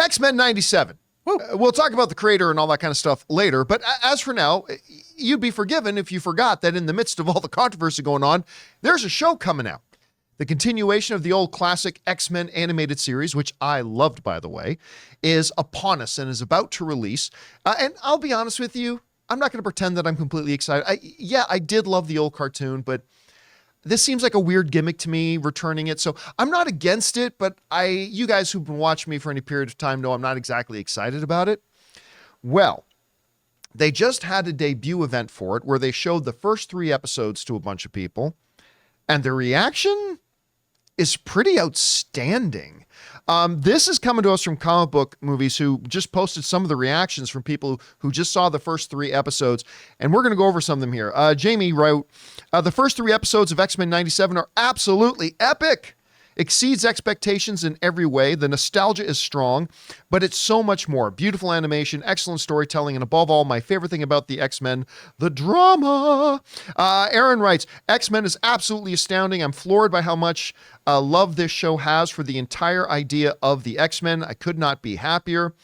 X-Men 97. We'll talk about the creator and all that kind of stuff later, but as for now, you'd be forgiven if you forgot that in the midst of all the controversy going on, there's a show coming out. The continuation of the old classic X-Men animated series, which I loved, by the way, is upon us and is about to release. And I'll be honest with you, I'm not going to pretend that I'm completely excited. I did love the old cartoon, but this seems like a weird gimmick to me, returning it. So I'm not against it, but you guys who've been watching me for any period of time know I'm not exactly excited about it. Well, they just had a debut event for it where they showed the first 3 episodes to a bunch of people, and the reaction is pretty outstanding. This is coming to us from Comic Book Movies, who just posted some of the reactions from people who just saw the first 3 episodes, and we're going to go over some of them here. Jamie wrote, the first 3 episodes of X-Men 97 are absolutely epic. Exceeds expectations in every way. The nostalgia is strong, but it's so much more. Beautiful animation, excellent storytelling, and above all, my favorite thing about the X-Men, the drama. Aaron writes, X-Men is absolutely astounding. I'm floored by how much love this show has for the entire idea of the X-Men. I could not be happier.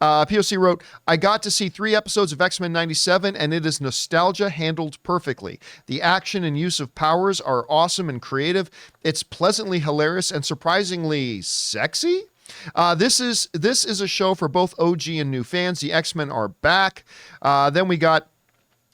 POC wrote, I got to see 3 episodes of X-Men 97, and it is nostalgia handled perfectly. The action and use of powers are awesome and creative. It's pleasantly hilarious and surprisingly sexy. This is a show for both OG and new fans. The X-Men are back. Then we got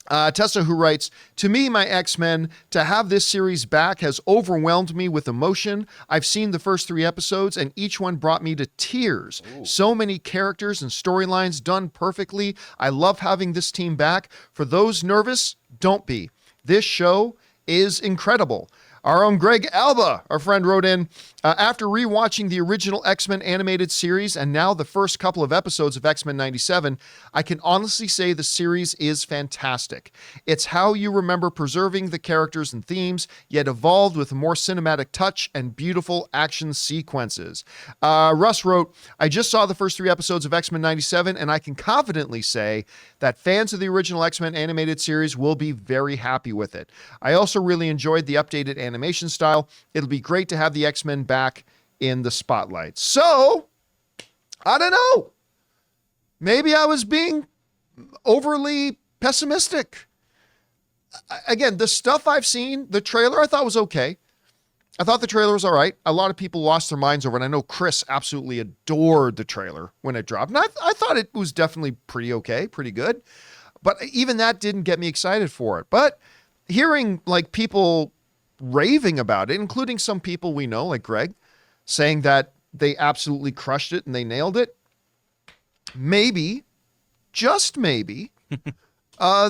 Tessa, who writes, to me, my X-Men, to have this series back has overwhelmed me with emotion. I've seen the first 3 episodes, and each one brought me to tears. Ooh. So many characters and storylines done perfectly. I love having this team back. For those nervous, don't be. This show is incredible. Our own Greg Alba, our friend, wrote in, after rewatching the original X-Men animated series and now the first couple of episodes of X-Men 97, I can honestly say the series is fantastic. It's how you remember preserving the characters and themes, yet evolved with a more cinematic touch and beautiful action sequences. Russ wrote, I just saw the first 3 episodes of X-Men 97, and I can confidently say that fans of the original X-Men animated series will be very happy with it. I also really enjoyed the updated animation style. It'll be great to have the X-Men back in the spotlight. So, I don't know. Maybe I was being overly pessimistic. Again, the stuff I've seen, the trailer I thought was okay. I thought the trailer was all right. A lot of people lost their minds over it. I know Chris absolutely adored the trailer when it dropped. And I thought it was definitely pretty okay, pretty good. But even that didn't get me excited for it. But hearing like people raving about it, including some people we know, like Greg, saying that they absolutely crushed it and they nailed it. Maybe, just maybe,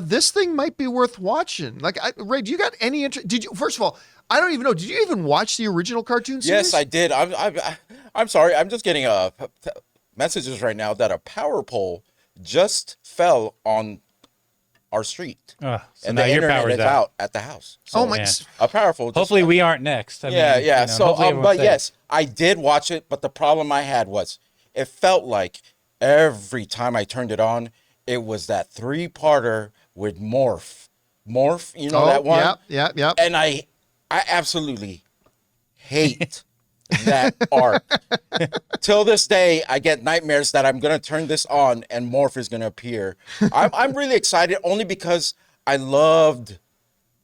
this thing might be worth watching. Like, Ray, do you got any interest? Did you? First of all, I don't even know. Did you even watch the original cartoon series? Yes, I did. I'm sorry. I'm just getting messages right now that a power pole just fell on our street, so and the internet is out at the house. So, oh my! A powerful. Hopefully, we aren't next. I yeah. mean, you know, So, but yes, I did watch it. But the problem I had was it felt like every time I turned it on, it was that 3-parter with Morph. You know that one? Yeah. And I absolutely hate that arc. Till this day, I get nightmares that I'm gonna turn this on and Morph is gonna appear. I'm really excited only because I loved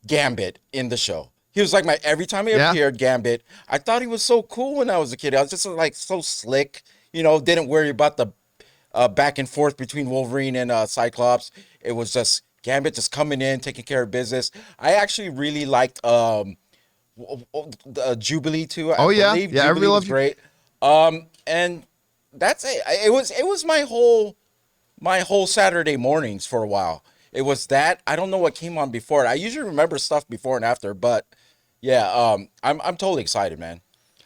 Gambit in the show. He was like every time he appeared, Gambit. I thought he was so cool when I was a kid. I was just like so slick, didn't worry about the back and forth between Wolverine and Cyclops. It was just Gambit just coming in, taking care of business. I actually really liked Jubilee too. I believe Jubilee I really was great. And that's it. It was my whole Saturday mornings for a while. It was that. I don't know what came on before. I usually remember stuff before and after, but yeah, I'm totally excited, man.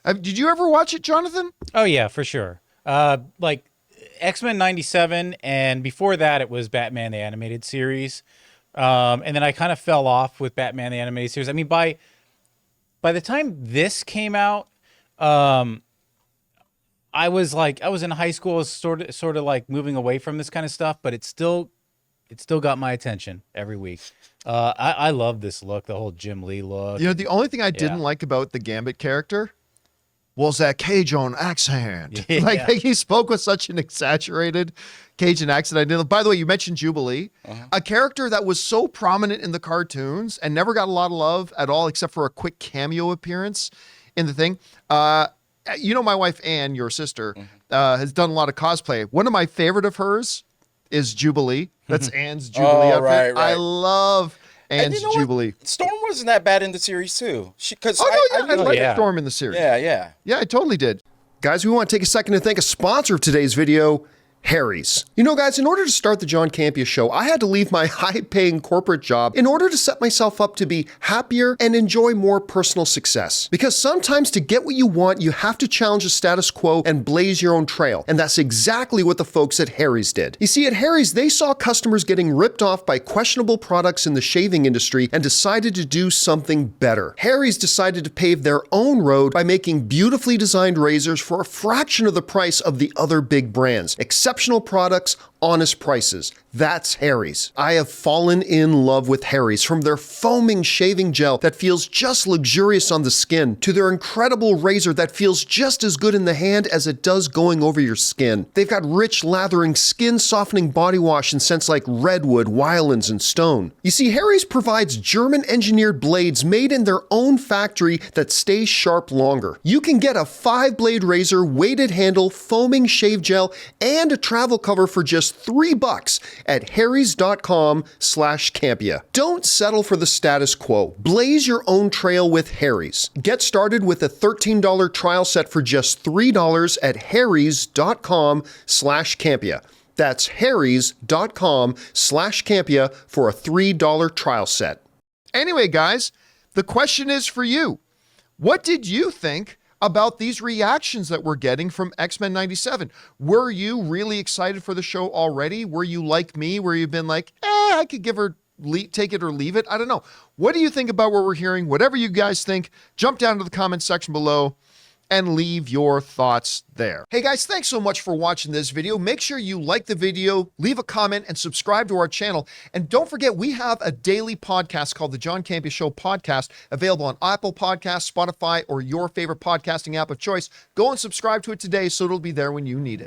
Did you ever watch it, Jonathan? Oh yeah, for sure. Like X-Men 97, and before that it was Batman the Animated Series. And then I kind of fell off with Batman the Animated Series. I mean, by the time this came out, I was in high school, I was sort of like moving away from this kind of stuff, but it still got my attention every week. I love this look, the whole Jim Lee look. The only thing I didn't like about the Gambit character was that Cajun accent. Yeah. Like he spoke with such an exaggerated Cajun accent. I didn't. By the way, you mentioned Jubilee, a character that was so prominent in the cartoons and never got a lot of love at all, except for a quick cameo appearance in the thing. You know, my wife Ann, your sister, has done a lot of cosplay. One of my favorite of hers is Jubilee. That's Ann's Jubilee outfit. Right. I love Ann's you know Jubilee. what? Storm wasn't that bad in the series too. I like Storm in the series. Yeah. Yeah, I totally did. Guys, we want to take a second to thank a sponsor of today's video, Harry's. You know, guys, in order to start the John Campea Show, I had to leave my high-paying corporate job in order to set myself up to be happier and enjoy more personal success. Because sometimes to get what you want, you have to challenge the status quo and blaze your own trail. And that's exactly what the folks at Harry's did. You see, at Harry's, they saw customers getting ripped off by questionable products in the shaving industry and decided to do something better. Harry's decided to pave their own road by making beautifully designed razors for a fraction of the price of the other big brands. Exceptional products, honest prices. That's Harry's. I have fallen in love with Harry's, from their foaming shaving gel that feels just luxurious on the skin, to their incredible razor that feels just as good in the hand as it does going over your skin. They've got rich, lathering, skin-softening body wash in scents like redwood, wildlands, and stone. You see, Harry's provides German-engineered blades made in their own factory that stay sharp longer. You can get a 5-blade razor, weighted handle, foaming shave gel, and a travel cover for just $3 at harrys.com/Campea. Don't settle for the status quo. Blaze your own trail with Harry's. Get started with a $13 trial set for just $3 at harrys.com/Campea. That's harrys.com/Campea for a $3 trial set. Anyway, guys, the question is for you. What did you think about these reactions that we're getting from X-Men 97? Were you really excited for the show already? Were you like me, where you've been like, I could give her, take it or leave it? I don't know. What do you think about what we're hearing? Whatever you guys think, jump down to the comment section below and leave your thoughts there. Hey guys, thanks so much for watching this video. Make sure you like the video, leave a comment, and subscribe to our channel. And don't forget, we have a daily podcast called the John Campea Show Podcast, available on Apple Podcasts, Spotify, or your favorite podcasting app of choice. Go and subscribe to it today so it'll be there when you need it.